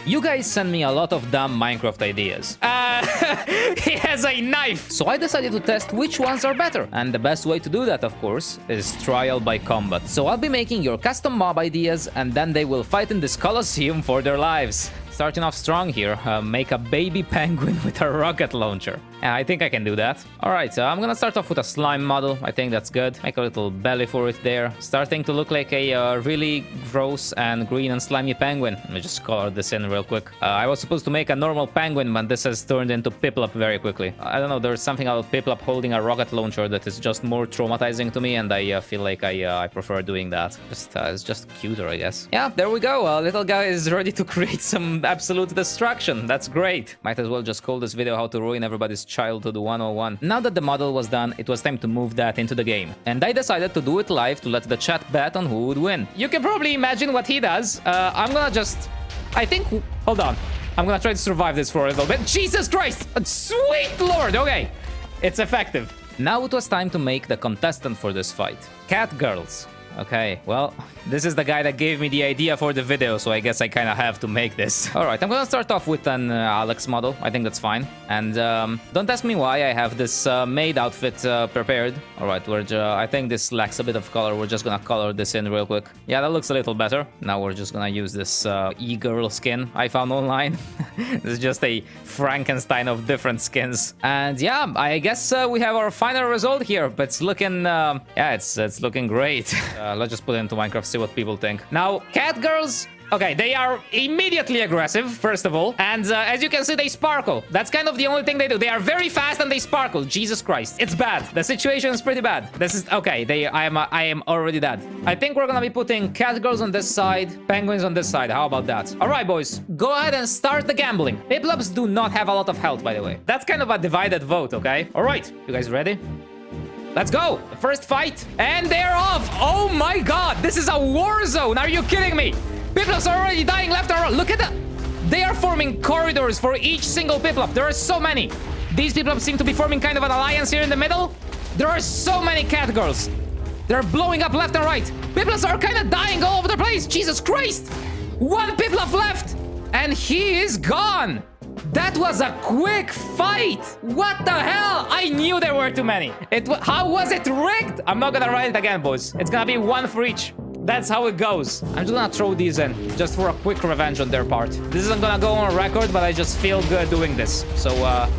You guys send me a lot of dumb Minecraft ideas. He has a knife! So I decided to test which ones are better. And the best way to do that, of course, is trial by combat. So I'll be making your custom mob ideas, and then they will fight in this Colosseum for their lives. Starting off strong here, make a baby penguin with a rocket launcher. Yeah, I think I can do that. Alright, so I'm gonna start off with a slime model. I think that's good. Make a little belly for it there. Starting to look like a really gross and green and slimy penguin. Let me just color this in real quick. I was supposed to make a normal penguin, but this has turned into Piplup very quickly. I don't know, there's something about Piplup holding a rocket launcher that is just more traumatizing to me, and I feel like I prefer doing that. It's just cuter, I guess. Yeah, there we go. Little guy is ready to create some absolute destruction. That's great. Might as well just call this video how to ruin everybody's childhood 101. Now that the model was done, it was time to move that into the game. And I decided to do it live to let the chat bet on who would win. You can probably imagine what he does. I'm gonna just... Hold on. I'm gonna try to survive this for a little bit. Jesus Christ! Sweet Lord! Okay. It's effective. Now it was time to make the contestant for this fight. Cat girls. Okay, well, this is the guy that gave me the idea for the video, so I guess I kind of have to make this. All right, I'm gonna start off with an Alex model. I think that's fine. And don't ask me why I have this maid outfit prepared. All right, I think this lacks a bit of color. We're just gonna color this in real quick. Yeah, that looks a little better. Now we're just gonna use this e-girl skin I found online. This is just a Frankenstein of different skins. And yeah, I guess we have our final result here, but it's looking, yeah, it's looking great. Let's just put it into Minecraft, see what people think. Now, cat girls, okay, they are immediately aggressive, first of all. And as you can see, they sparkle. That's kind of the only thing they do. They are very fast and they sparkle. Jesus Christ. It's bad. The situation is pretty bad. This is... Okay, I am already dead. I think we're gonna be putting cat girls on this side, penguins on this side. How about that? All right, boys. Go ahead and start the gambling. Piplups do not have a lot of health, by the way. That's kind of a divided vote, okay? All right. You guys ready? Let's go! The first fight, and they're off! Oh my god, this is a war zone! Are you kidding me? Piplups are already dying left and right. Look at that! They are forming corridors for each single Piplup. There are so many. These Piplups seem to be forming kind of an alliance here in the middle. There are so many cat girls. They're blowing up left and right. Piplups are kind of dying all over the place. Jesus Christ! One Piplup left, and he is gone. That was a quick fight! What the hell? I knew there were too many. How was it rigged? I'm not gonna write it again, boys. It's gonna be one for each. That's how it goes. I'm just gonna throw these in, just for a quick revenge on their part. This isn't gonna go on record, but I just feel good doing this. So,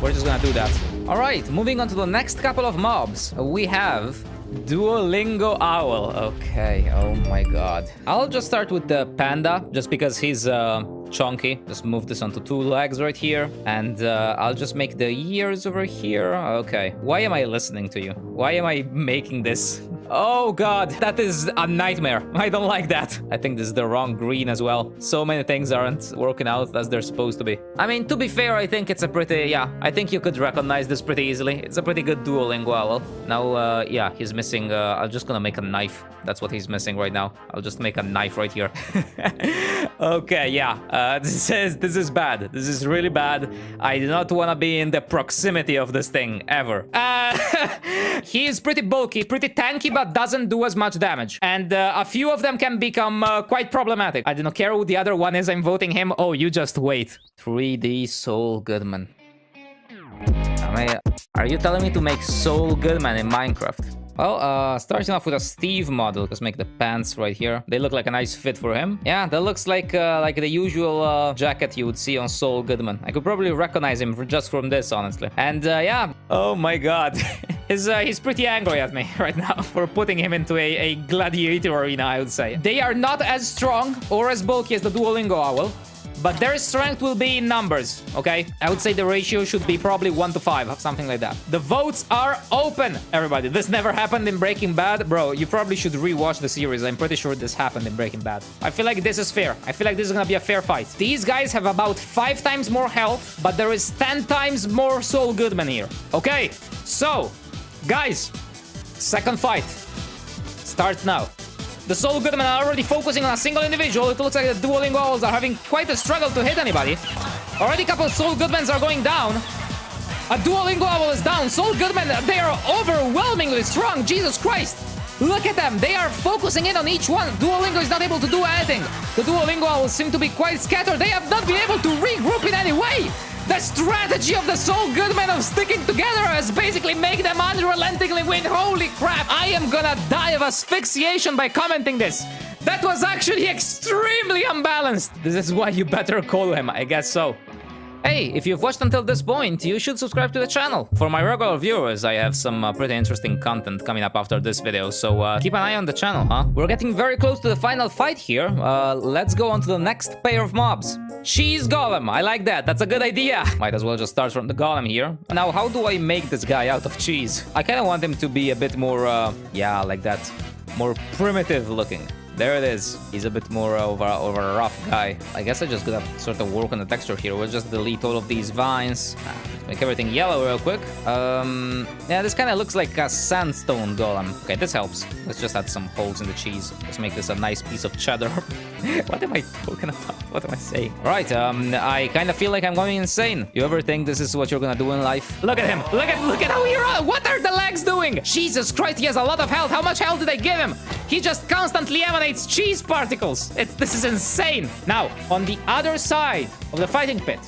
we're just gonna do that. Alright, moving on to the next couple of mobs. We have... Duolingo Owl. Okay, oh my god. I'll just start with the panda, just because he's chunky. Just move this onto two legs right here. And I'll just make the ears over here. Okay, why am I listening to you? Why am I making this? Oh god, that is a nightmare. I don't like that. I think this is the wrong green as well. So many things aren't working out as they're supposed to be. I mean, to be fair, I think it's a pretty... Yeah, I think you could recognize this pretty easily. It's a pretty good Duolingo Owl. Now, yeah, he's missing... I'm just gonna make a knife. That's what he's missing right now. I'll just make a knife right here. Okay, yeah. This is bad. This is really bad. I do not want to be in the proximity of this thing, ever. He is pretty bulky, pretty tanky, but doesn't do as much damage. And a few of them can become quite problematic. I don't care who the other one is. I'm voting him. Oh, you just wait. 3D Saul Goodman. Are you telling me to make Saul Goodman in Minecraft? Well, starting off with a Steve model. Let's make the pants right here. They look like a nice fit for him. Yeah, that looks like the usual jacket you would see on Saul Goodman. I could probably recognize him just from this, honestly. And yeah, oh my god. He's pretty angry at me right now for putting him into a gladiator arena, I would say. They are not as strong or as bulky as the Duolingo Owl, but their strength will be in numbers, okay? I would say the ratio should be probably 1 to 5, something like that. The votes are open, everybody. This never happened in Breaking Bad. Bro, you probably should rewatch the series. I'm pretty sure this happened in Breaking Bad. I feel like this is fair. I feel like this is gonna be a fair fight. These guys have about 5 times more health, but there is 10 times more Saul Goodman here. Okay, so, guys, second fight starts now. The Saul Goodman are already focusing on a single individual. It looks like the Duolingo Owls are having quite a struggle to hit anybody. Already a couple of Saul Goodmans are going down. A Duolingo Owl is down. Saul Goodman, they are overwhelmingly strong. Jesus Christ. Look at them. They are focusing in on each one. Duolingo is not able to do anything. The Duolingo owls seem to be quite scattered. They have not been able to regroup in any way. The strategy of the Saul Goodman of sticking together has basically made them unrelentingly win. Holy crap. I am gonna die of asphyxiation by commenting this. That was actually extremely unbalanced. This is why you better call him. I guess so. Hey, if you've watched until this point, you should subscribe to the channel. For my regular viewers, I have some pretty interesting content coming up after this video, so keep an eye on the channel, huh? We're getting very close to the final fight here. Let's go on to the next pair of mobs. Cheese Golem, I like that, that's a good idea. Might as well just start from the Golem here. Now, how do I make this guy out of cheese? I kind of want him to be a bit more, yeah, like that, more primitive looking. There it is. He's a bit more of a rough guy. I guess I just gotta sort of work on the texture here. We'll just delete all of these vines. Make everything yellow real quick. Yeah, this kind of looks like a sandstone golem. Okay, this helps. Let's just add some holes in the cheese. Let's make this a nice piece of cheddar. What am I talking about? What am I saying? Right, I kind of feel like I'm going insane. You ever think this is what you're gonna do in life? Look at him. Look at how he runs. What are the legs doing? Jesus Christ, he has a lot of health. How much health did I give him? He just constantly emanates cheese particles. This is insane. Now, on the other side of the fighting pit,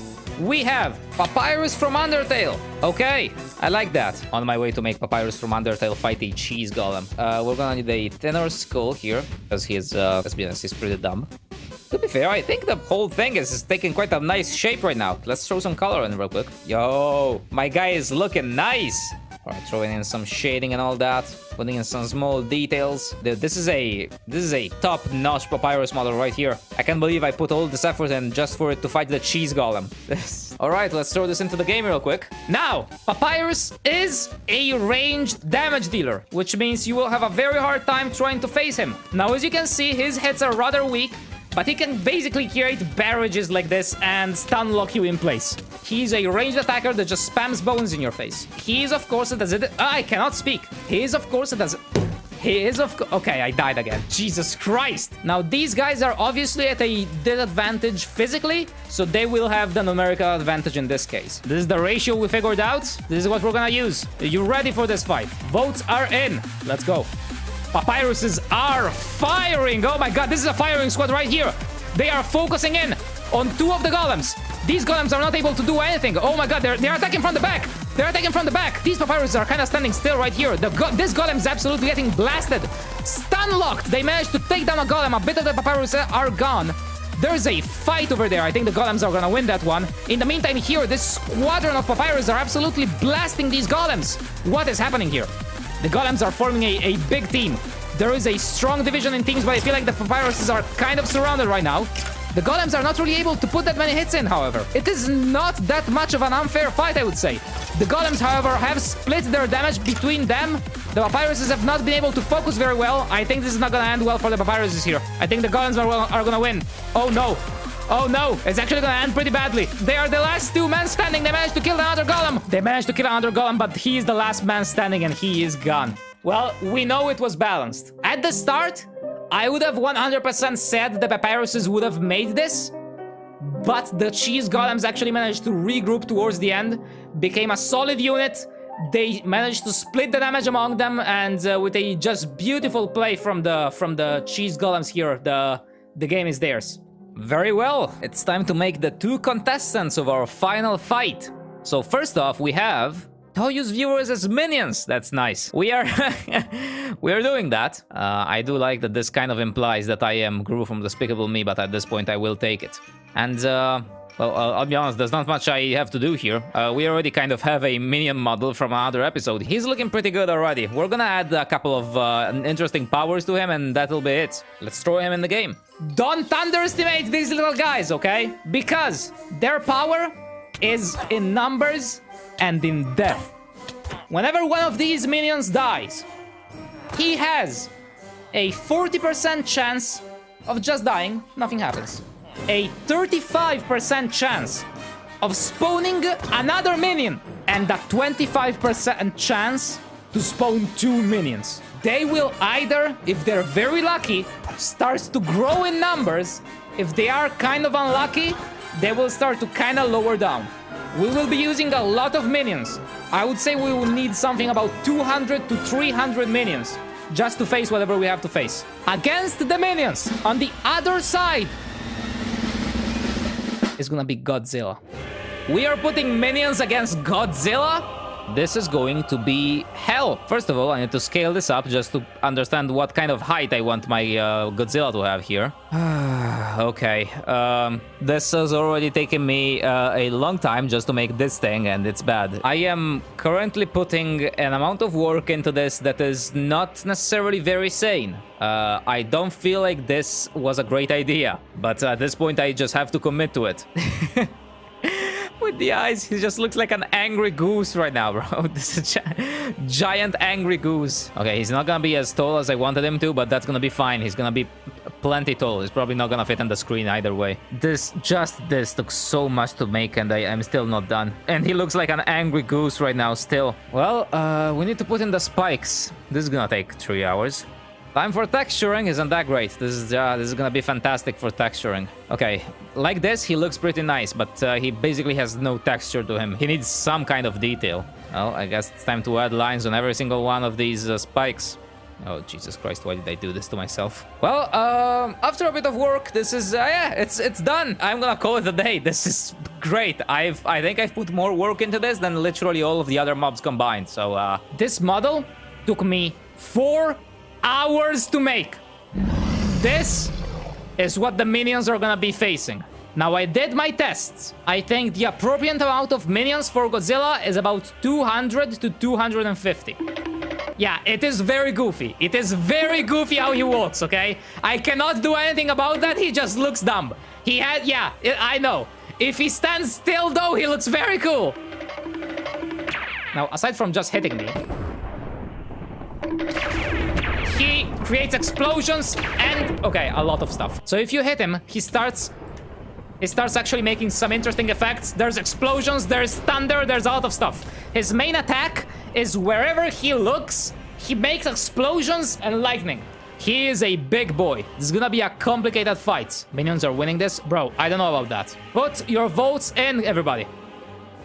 we have Papyrus from Undertale. Okay, I like that. On my way to make Papyrus from Undertale fight a cheese golem. We're gonna need a thinner skull here, because he's, let's be honest, he's pretty dumb. To be fair, I think the whole thing is taking quite a nice shape right now. Let's throw some color in real quick. Yo, my guy is looking nice. All right, throwing in some shading and all that, putting in some small details. Dude, this is a top-notch Papyrus model right here. I can't believe I put all this effort in just for it to fight the cheese golem. All right, let's throw this into the game real quick. Now, Papyrus is a ranged damage dealer, which means you will have a very hard time trying to face him. Now, as you can see, his hits are rather weak, but he can basically create barrages like this and stun lock you in place. He's a ranged attacker that just spams bones in your face. He is, of course, I cannot speak. He is, of course, okay, I died again. Jesus Christ. Now, these guys are obviously at a disadvantage physically, so they will have the numerical advantage in this case. This is the ratio we figured out. This is what we're gonna use. Are you ready for this fight? Votes are in. Let's go. Papyruses are firing. Oh my god, this is a firing squad right here. They are focusing in on two of the golems. These golems are not able to do anything. Oh my god, they're attacking from the back. They're attacking from the back. These Papyruses are kind of standing still right here. This golem is absolutely getting blasted. Stun locked. They managed to take down a golem. A bit of the Papyruses are gone. There's a fight over there. I think the golems are gonna win that one. In the meantime here, this squadron of Papyrus are absolutely blasting these golems. What is happening here? The golems are forming a big team. There is a strong division in teams, but I feel like the Papyruses are kind of surrounded right now. The golems are not really able to put that many hits in, however. It is not that much of an unfair fight, I would say. The golems, however, have split their damage between them. The Papyruses have not been able to focus very well. I think this is not gonna end well for the Papyruses here. I think the golems are gonna win. Oh no. Oh no, it's actually gonna end pretty badly. They are the last two men standing. They managed to kill another golem. They managed to kill another golem, but he is the last man standing and he is gone. Well, we know it was balanced. At the start, I would have 100% said the Papyruses would have made this, but the cheese golems actually managed to regroup towards the end, became a solid unit. They managed to split the damage among them, and with a just beautiful play from the cheese golems here, the game is theirs. Very well, it's time to make the two contestants of our final fight. So first off, we have Toyu's viewers as minions. That's nice. We are doing that. I do like that this kind of implies that I am Gru from Despicable Me, but at this point I will take it. And well, I'll be honest, there's not much I have to do here. We already kind of have a minion model from another episode. He's looking pretty good already. We're gonna add a couple of interesting powers to him, and that'll be it. Let's throw him in the game. Don't underestimate these little guys, okay? Because their power is in numbers and in death. Whenever one of these minions dies, he has a 40% chance of just dying, nothing happens. A 35% chance of spawning another minion, and a 25% chance to spawn two minions. They will either, if they're very lucky, start to grow in numbers. If they are kind of unlucky, they will start to kind of lower down. We will be using a lot of minions. I would say we will need something about 200 to 300 minions just to face whatever we have to face. Against the minions, on the other side, is gonna be Godzilla. We are putting minions against Godzilla? This is going to be hell. First of all, I need to scale this up just to understand what kind of height I want my Godzilla to have here. Okay, this has already taken me a long time just to make this thing, and it's bad. I am currently putting an amount of work into this that is not necessarily very sane. I don't feel like this was a great idea, but at this point I just have to commit to it. With the eyes, he just looks like an angry goose right now, bro. This is a giant angry goose. Okay, he's not gonna be as tall as I wanted him to, but that's gonna be fine. He's gonna be plenty tall. He's probably not gonna fit on the screen either way. This took so much to make, and I'm still not done. And he looks like an angry goose right now still. Well, we need to put in the spikes. This is gonna take 3 hours. Time for texturing isn't that great. This is gonna be fantastic for texturing. Okay, like this, he looks pretty nice, but he basically has no texture to him. He needs some kind of detail. Well, I guess it's time to add lines on every single one of these spikes. Oh, Jesus Christ, why did I do this to myself? Well, after a bit of work, this is, yeah, it's done. I'm gonna call it a day. This is great. I think I've put more work into this than literally all of the other mobs combined. So, this model took me 4 hours to make. This is what the minions are gonna be facing. Now, I did my tests. I think the appropriate amount of minions for Godzilla is about 200 to 250. Yeah, it is very goofy. It is very goofy how he walks, okay? I cannot do anything about that. He just looks dumb. Yeah, I know. If he stands still, though, he looks very cool. Now, aside from just hitting me, he creates explosions and, okay, a lot of stuff. So if you hit him, he starts actually making some interesting effects. There's explosions, there's thunder, there's a lot of stuff. His main attack is wherever he looks, he makes explosions and lightning. He is a big boy. This is gonna be a complicated fight. Minions are winning this? Bro, I don't know about that. Put your votes in, everybody.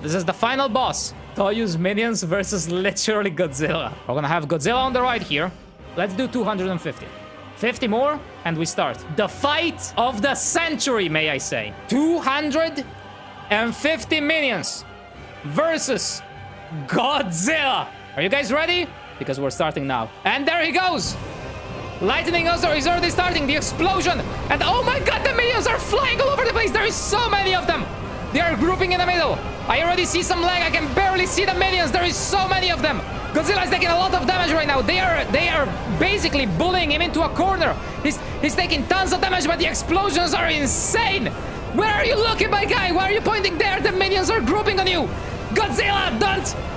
This is the final boss. Toyu's minions versus literally Godzilla. We're gonna have Godzilla on the right here. Let's do 250. 50 more, and we start. The fight of the century, may I say. 250 minions versus Godzilla. Are you guys ready? Because we're starting now. And there he goes. Lightning is already starting. The explosion. And oh my god, the minions are flying all over the place. There is so many of them. They are grouping in the middle. I already see some lag. I can barely see the minions. There is so many of them. Godzilla is taking a lot of damage right now. They are basically bullying him into a corner. He's taking tons of damage, but the explosions are insane. Where are you looking, my guy? Why are you pointing there? The minions are grouping on you. Godzilla,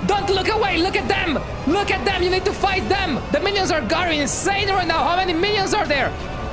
don't look away. Look at them. Look at them. You need to fight them. The minions are insane right now. How many minions are there?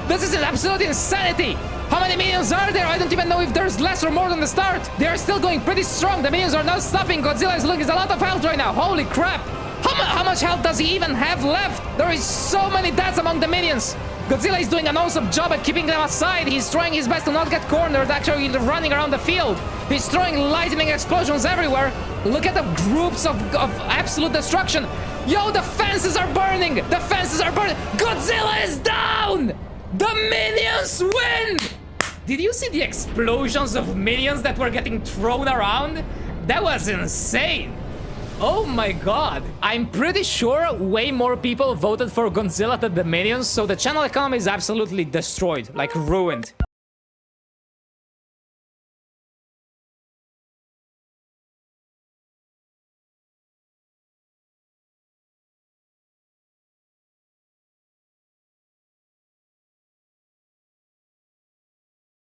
This is an absolute insanity. How many minions are there? I don't even know if there's less or more than the start. They are still going pretty strong. The minions are not stopping. Godzilla is looking at a lot of health right now. Holy crap. How much health does he even have left? There is so many deaths among the minions. Godzilla is doing an awesome job at keeping them aside. He's trying his best to not get cornered, actually running around the field. He's throwing lightning explosions everywhere. Look at the groups of absolute destruction. Yo, the fences are burning. The fences are burning. Godzilla is down. The minions win. Did you see the explosions of minions that were getting thrown around? That was insane. Oh my god. I'm pretty sure way more people voted for Godzilla than the minions, so the channel economy is absolutely destroyed, like ruined.